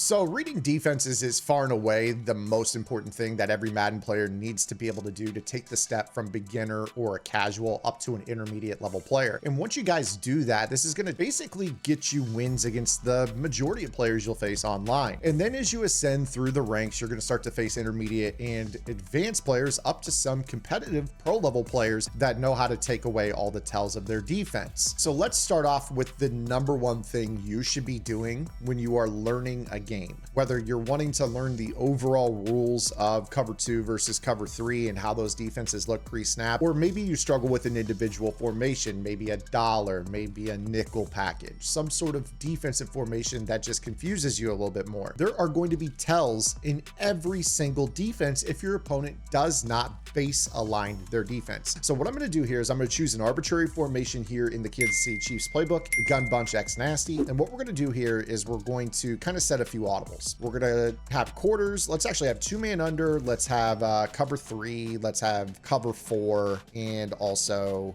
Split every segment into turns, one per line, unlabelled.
So reading defenses is far and away the most important thing that every Madden player needs to be able to do to take the step from beginner or a casual up to an intermediate level player. And once you guys do that, this is going to basically get you wins against the majority of players you'll face online. And then as you ascend through the ranks, you're going to start to face intermediate and advanced players up to some competitive pro level players that know how to take away all the tells of their defense. So let's start off with the number one thing you should be doing when you are learning a game. Whether you're wanting to learn the overall rules of cover 2 versus cover 3 and how those defenses look pre-snap, or maybe you struggle with an individual formation, maybe a dollar, maybe a nickel package, some sort of defensive formation that just confuses you a little bit more. There are going to be tells in every single defense if your opponent does not base align their defense. So what I'm going to do here is I'm going to choose an arbitrary formation here in the Kansas City Chiefs playbook, the gun bunch X nasty. And what we're going to do here is we're going to kind of set a few audibles. We're going to have quarters. Let's actually have 2-man under. Let's have cover 3. Let's have cover 4 and also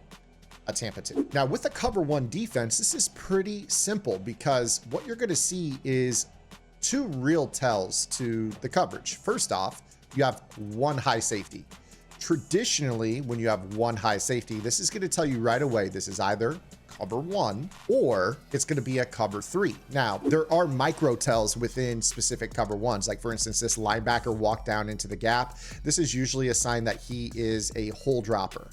a Tampa 2. Now with the cover 1 defense, this is pretty simple because what you're going to see is two real tells to the coverage. First off, you have one high safety. Traditionally, when you have one high safety, this is going to tell you right away, this is either cover 1 or it's going to be a cover 3. Now, there are micro tells within specific cover 1s. Like for instance, this linebacker walked down into the gap. This is usually a sign that he is a hole dropper,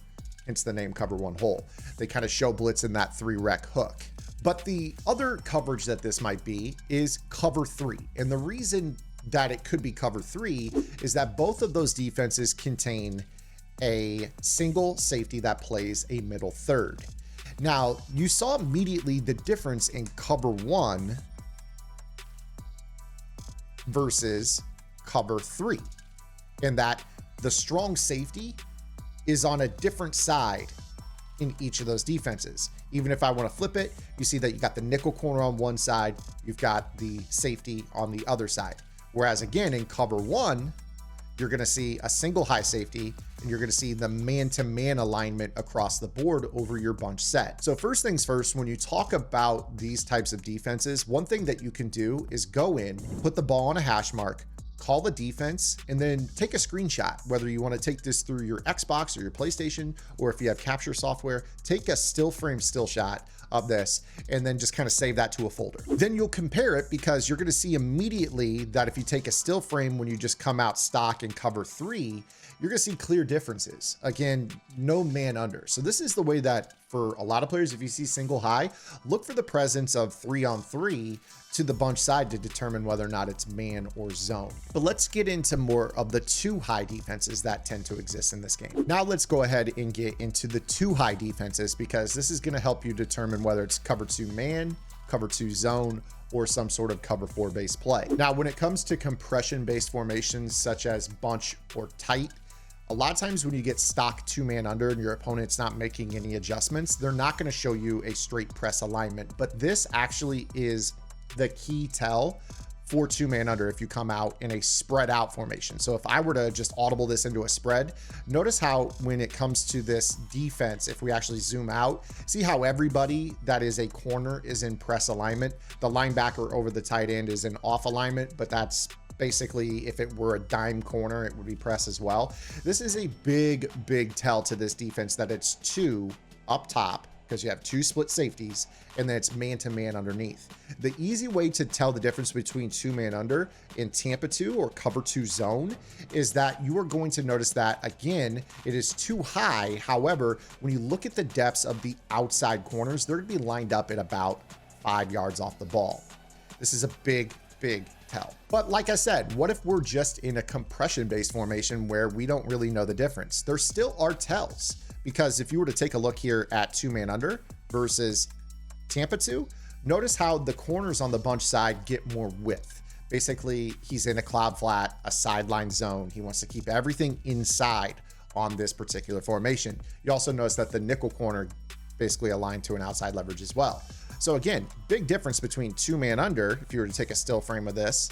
hence the name cover 1 hole. They kind of show blitz in that 3-rec hook. But the other coverage that this might be is cover 3. And the reason that it could be cover 3 is that both of those defenses contain a single safety that plays a middle third. Now, you saw immediately the difference in cover 1 versus cover 3, in that the strong safety is on a different side in each of those defenses. Even if I want to flip it, you see that you got the nickel corner on one side, you've got the safety on the other side. Whereas again, in cover 1, you're going to see a single high safety and you're going to see the man-to-man alignment across the board over your bunch set. So first things first, when you talk about these types of defenses, one thing that you can do is go in, put the ball on a hash mark, call the defense, and then take a screenshot. Whether you want to take this through your Xbox or your PlayStation, or if you have capture software, take a still frame still shot of this and then just kind of save that to a folder. Then you'll compare it, because you're going to see immediately that if you take a still frame when you just come out stock in cover 3, you're going to see clear differences. Again, no man under. So this is the way that for a lot of players, if you see single high, look for the presence of 3-on-3 to the bunch side to determine whether or not it's man or zone. But let's get into more of the 2 high defenses that tend to exist in this game. Now let's go ahead and get into the 2 high defenses, because this is going to help you determine whether it's cover 2 man, cover 2 zone, or some sort of cover 4 based play. Now, when it comes to compression based formations such as bunch or tight, a lot of times when you get stock 2-man under and your opponent's not making any adjustments, they're not going to show you a straight press alignment. But this actually is the key tell for 2-man under if you come out in a spread out formation. So if I were to just audible this into a spread, notice how when it comes to this defense, if we actually zoom out, see how everybody that is a corner is in press alignment. The linebacker over the tight end is in off alignment, but that's basically, if it were a dime corner, it would be press as well. This is a big tell to this defense that it's 2 up top, because you have 2 split safeties, and then it's man-to-man underneath. The easy way to tell the difference between 2-man under in Tampa 2 or cover 2 zone is that you are going to notice that, again, it is too high. However, when you look at the depths of the outside corners, they're going to be lined up at about 5 yards off the ball. This is a big tell. But like I said, what if we're just in a compression based formation where we don't really know the difference? There still are tells, because if you were to take a look here at 2-man under versus Tampa 2, notice how the corners on the bunch side get more width. Basically, he's in a cloud flat, a sideline zone. He wants to keep everything inside on this particular formation. You also notice that the nickel corner basically aligned to an outside leverage as well. So again, big difference between 2-man under, if you were to take a still frame of this,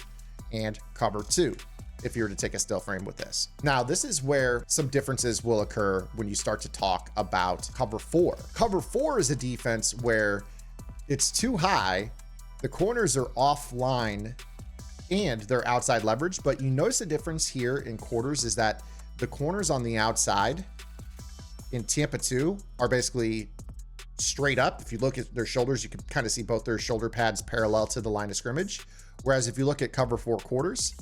and cover 2, if you were to take a still frame with this. Now, this is where some differences will occur when you start to talk about cover 4. Cover 4 is a defense where it's too high, the corners are offline and their outside leverage. But you notice the difference here in quarters is that the corners on the outside in Tampa 2 are basically straight up. If you look at their shoulders, you can kind of see both their shoulder pads parallel to the line of scrimmage. Whereas if you look at cover 4 quarters,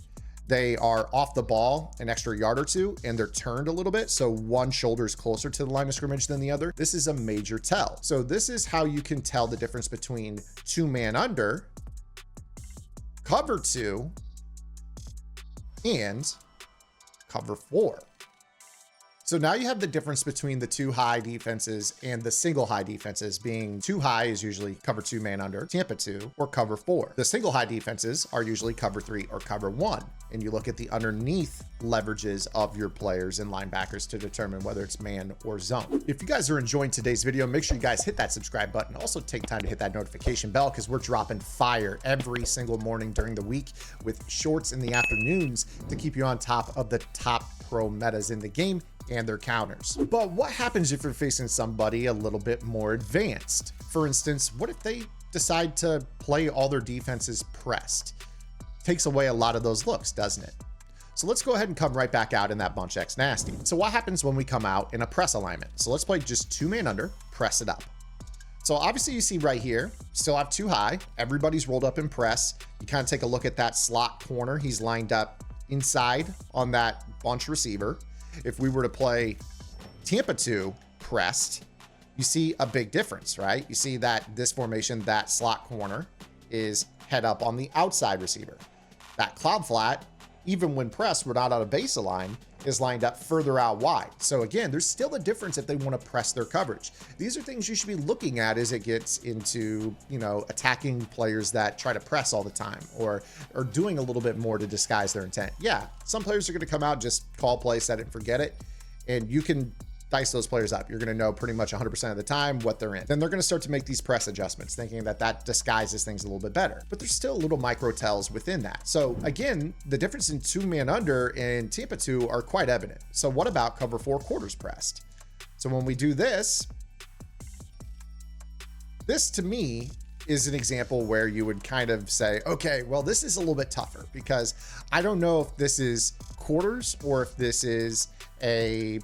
they are off the ball an extra yard or two, and they're turned a little bit. So one shoulder is closer to the line of scrimmage than the other. This is a major tell. So this is how you can tell the difference between 2-man under, cover 2, and cover 4. So now you have the difference between the 2 high defenses and the single high defenses, being 2 high is usually cover 2 man under, Tampa 2, or cover 4. The single high defenses are usually cover 3 or cover 1. And you look at the underneath leverages of your players and linebackers to determine whether it's man or zone. If you guys are enjoying today's video, make sure you guys hit that subscribe button. Also take time to hit that notification bell, because we're dropping fire every single morning during the week with shorts in the afternoons to keep you on top of the top pro metas in the game and their counters. But what happens if you're facing somebody a little bit more advanced? For instance, what if they decide to play all their defenses pressed? Takes away a lot of those looks, doesn't it? So let's go ahead and come right back out in that bunch X nasty. So what happens when we come out in a press alignment? So let's play just 2-man under, press it up. So obviously you see right here, still have 2 high. Everybody's rolled up in press. You kind of take a look at that slot corner. He's lined up inside on that bunch receiver. If we were to play Tampa 2 pressed, you see a big difference, right? You see that this formation, that slot corner is head up on the outside receiver. That cloud flat, even when pressed, we're not on a baseline, is lined up further out wide. So again, there's still a difference if they want to press their coverage. These are things you should be looking at as it gets into, attacking players that try to press all the time, or doing a little bit more to disguise their intent. Yeah, some players are going to come out, just call play, set it and forget it. And you can dice those players up. You're going to know pretty much 100% of the time what they're in. Then they're going to start to make these press adjustments, thinking that disguises things a little bit better. But there's still little micro tells within that. So again, the difference in 2-man under and Tampa 2 are quite evident. So what about cover 4 quarters pressed? So when we do this to me is an example where you would kind of say, okay, well, this is a little bit tougher, because I don't know if this is quarters or if this is a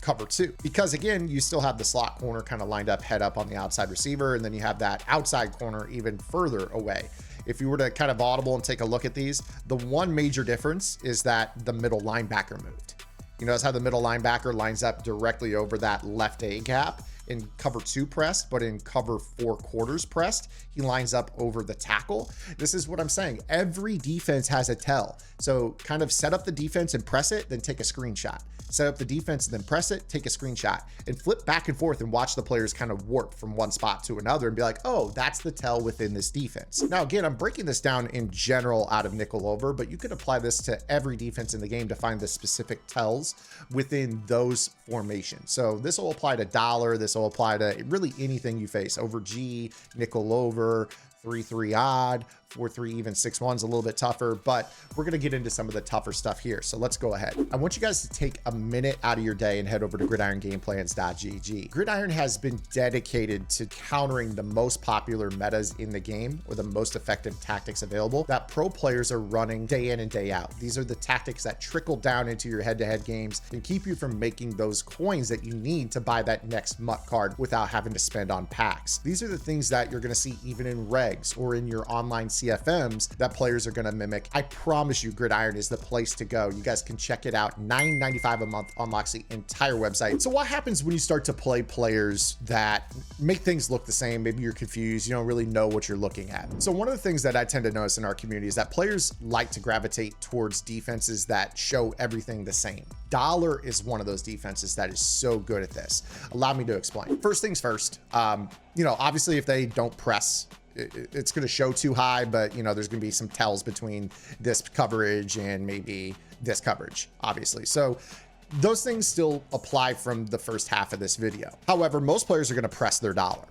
cover 2, because again, you still have the slot corner kind of lined up head up on the outside receiver, and then you have that outside corner even further away. If you were to kind of audible and take a look at these, the one major difference is that the middle linebacker moved. You notice how the middle linebacker lines up directly over that left A gap in cover 2 pressed, but in cover 4 quarters pressed, he lines up over the tackle. This is what I'm saying. Every defense has a tell. So kind of set up the defense and press it, then take a screenshot. Set up the defense and then press it, take a screenshot, and flip back and forth and watch the players kind of warp from one spot to another and be like, oh, that's the tell within this defense. Now, again, I'm breaking this down in general out of nickel over, but you could apply this to every defense in the game to find the specific tells within those formations. So this will apply to dollar. This will apply to really anything you face. Over G, nickel over, 3-3 odd, 4-3 even, 6-1's a little bit tougher, but we're going to get into some of the tougher stuff here. So let's go ahead. I want you guys to take a minute out of your day and head over to gridirongameplans.gg. Gridiron has been dedicated to countering the most popular metas in the game, or the most effective tactics available that pro players are running day in and day out. These are the tactics that trickle down into your head-to-head games and keep you from making those coins that you need to buy that next MUT card without having to spend on packs. These are the things that you're going to see even in regs or in your online CFMs that players are going to mimic. I promise you, Gridiron is the place to go. You guys can check it out. $9.95 a month unlocks the entire website. So what happens when you start to play players that make things look the same? Maybe you're confused. You don't really know what you're looking at. So one of the things that I tend to notice in our community is that players like to gravitate towards defenses that show everything the same. Dollar is one of those defenses that is so good at this. Allow me to explain. First things first, obviously if they don't press, it's going to show too high, but there's going to be some tells between this coverage and maybe this coverage, obviously. So those things still apply from the first half of this video. However, most players are going to press their dollar.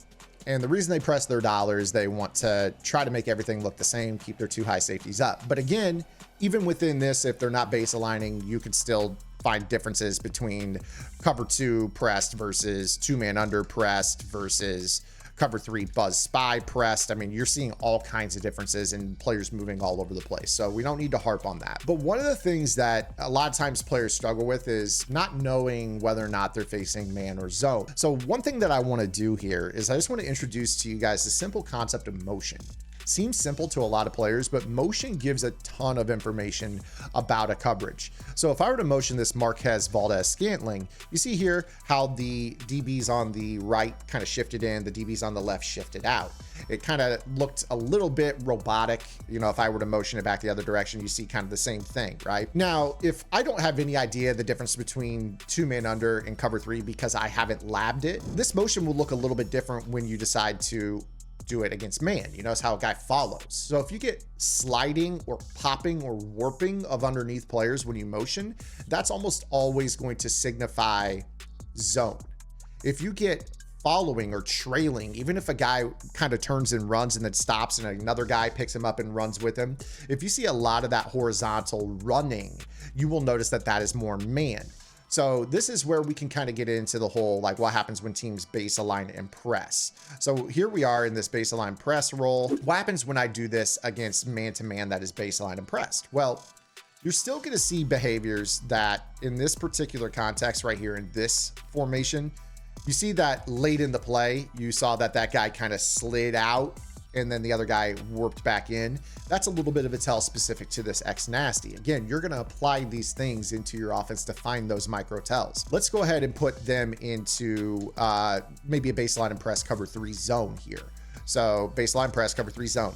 And the reason they press their dollar is they want to try to make everything look the same, keep their 2 high safeties up. But again, even within this, if they're not base aligning, you can still find differences between cover 2 pressed versus 2-man under pressed versus cover 3 buzz spy pressed. I mean, you're seeing all kinds of differences and players moving all over the place. So we don't need to harp on that. But one of the things that a lot of times players struggle with is not knowing whether or not they're facing man or zone. So one thing that I want to do here is I just want to introduce to you guys the simple concept of motion. Seems simple to a lot of players, but motion gives a ton of information about a coverage. So if I were to motion this Marquez Valdez Scantling, you see here how the DBs on the right kind of shifted in, the DBs on the left shifted out. It kind of looked a little bit robotic. You know, if I were to motion it back the other direction, you see kind of the same thing, right? Now, if I don't have any idea the difference between 2-man under and cover 3 because I haven't labbed it, this motion will look a little bit different when you decide to do it against man. You notice how a guy follows. So if you get sliding or popping or warping of underneath players when you motion, that's almost always going to signify zone. If you get following or trailing, even if a guy kind of turns and runs and then stops and another guy picks him up and runs with him, if you see a lot of that horizontal running, you will notice that that is more man. So this is where we can kind of get into the whole, like, what happens when teams base align and press. So here we are in this base align press roll. What happens when I do this against man-to-man that is base aligned and pressed? Well, you're still going to see behaviors that in this particular context right here in this formation, you see that late in the play, you saw that that guy kind of slid out and then the other guy warped back in. That's a little bit of a tell specific to this X nasty. Again, you're going to apply these things into your offense to find those micro tells. Let's go ahead and put them into maybe a baseline and press cover 3 zone here. So baseline press cover 3 zone.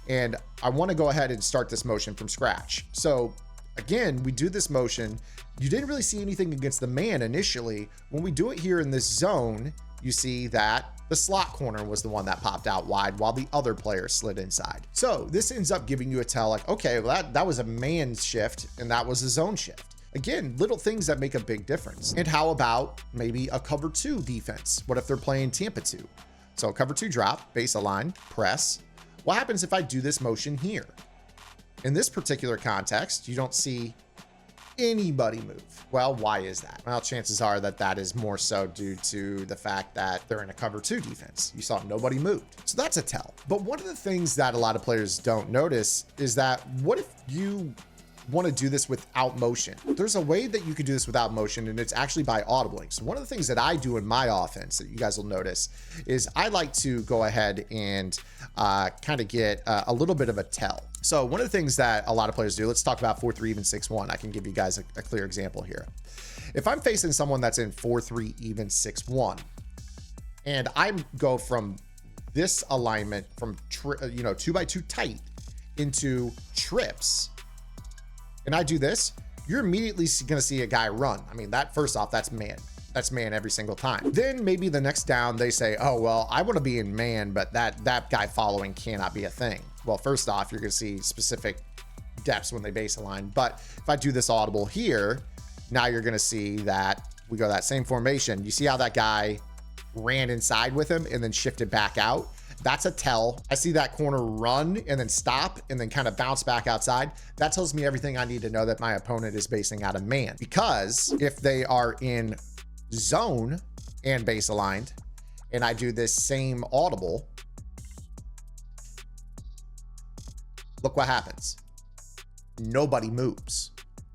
And I want to go ahead and start this motion from scratch. So again, we do this motion. You didn't really see anything against the man initially. When we do it here in this zone, you see that the slot corner was the one that popped out wide while the other player slid inside. So this ends up giving you a tell like, okay, well, that was a man shift and that was a zone shift. Again, little things that make a big difference. And how about maybe a cover 2 defense? What if they're playing Tampa 2? So cover 2 drop, base align, press. What happens if I do this motion here? In this particular context, you don't see anybody move. Well, why is that? Well, chances are that that is more so due to the fact that they're in a cover 2 defense. You saw nobody moved. So that's a tell. But one of the things that a lot of players don't notice is that what if you want to do this without motion? There's a way that you could do this without motion, and it's actually by audibling. So one of the things that I do in my offense that you guys will notice is I like to go ahead and kind of get a little bit of a tell. So one of the things that a lot of players do, let's talk about 4-3 even 6-1. I can give you guys a clear example here. If I'm facing someone that's in 4-3 even 6-1, and I go from this alignment from 2x2 tight into trips, and I do this, you're immediately going to see a guy run. I mean, that first off, that's man. That's man every single time. Then maybe the next down, they say, oh, well, I want to be in man, but that guy following cannot be a thing. Well, first off, you're going to see specific depths when they base align. But if I do this audible here, now you're going to see that we go that same formation. You see how that guy ran inside with him and then shifted back out? That's a tell. I see that corner run and then stop and then kind of bounce back outside. That tells me everything I need to know that my opponent is basing out of man. Because if they are in zone and base aligned, and I do this same audible, look what happens. Nobody moves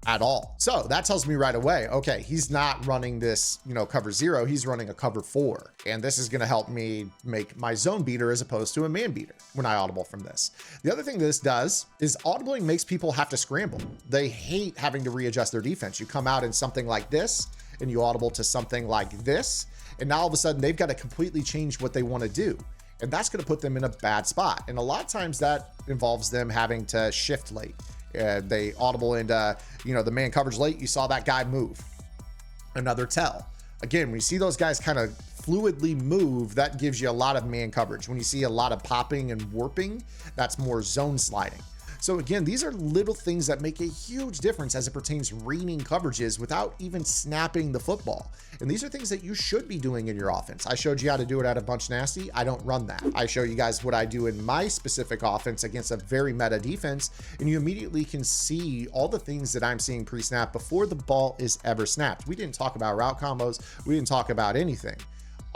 at all. So that tells me right away, okay, he's not running this, cover 0, he's running a cover 4. And this is gonna help me make my zone beater as opposed to a man beater when I audible from this. The other thing this does is audibling makes people have to scramble. They hate having to readjust their defense. You come out in something like this and you audible to something like this, and now all of a sudden they've got to completely change what they want to do. And that's going to put them in a bad spot. And a lot of times that involves them having to shift late. They audible into, the man coverage late. You saw that guy move. Another tell. Again, when you see those guys kind of fluidly move, that gives you a lot of man coverage. When you see a lot of popping and warping, that's more zone sliding. So again, these are little things that make a huge difference as it pertains reading coverages without even snapping the football. And these are things that you should be doing in your offense. I showed you how to do it at a bunch nasty. I don't run that. I show you guys what I do in my specific offense against a very meta defense, and you immediately can see all the things that I'm seeing pre-snap before the ball is ever snapped. We didn't talk about route combos. We didn't talk about anything.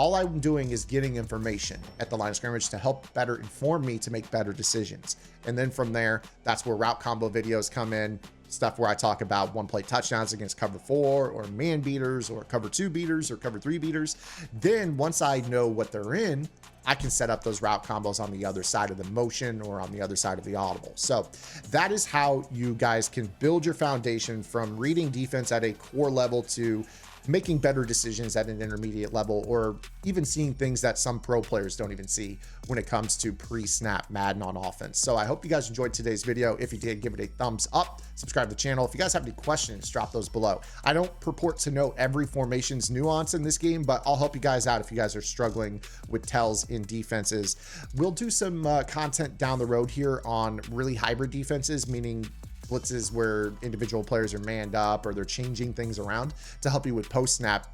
All I'm doing is getting information at the line of scrimmage to help better inform me to make better decisions. And then from there, that's where route combo videos come in, stuff where I talk about one play touchdowns against cover 4 or man beaters or cover 2 beaters or cover 3 beaters. Then once I know what they're in, I can set up those route combos on the other side of the motion or on the other side of the audible. So that is how you guys can build your foundation from reading defense at a core level to making better decisions at an intermediate level, or even seeing things that some pro players don't even see when it comes to pre-snap Madden on offense. So I hope you guys enjoyed today's video. If you did, give it a thumbs up, subscribe to the channel. If you guys have any questions, drop those below. I don't purport to know every formation's nuance in this game, but I'll help you guys out if you guys are struggling with tells in defenses. We'll do some content down the road here on really hybrid defenses, meaning blitzes where individual players are manned up or they're changing things around to help you with post-snap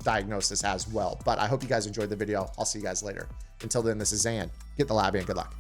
diagnosis as well. But I hope you guys enjoyed the video. I'll see you guys later. Until then, this is Zan. Get in the lab and good luck.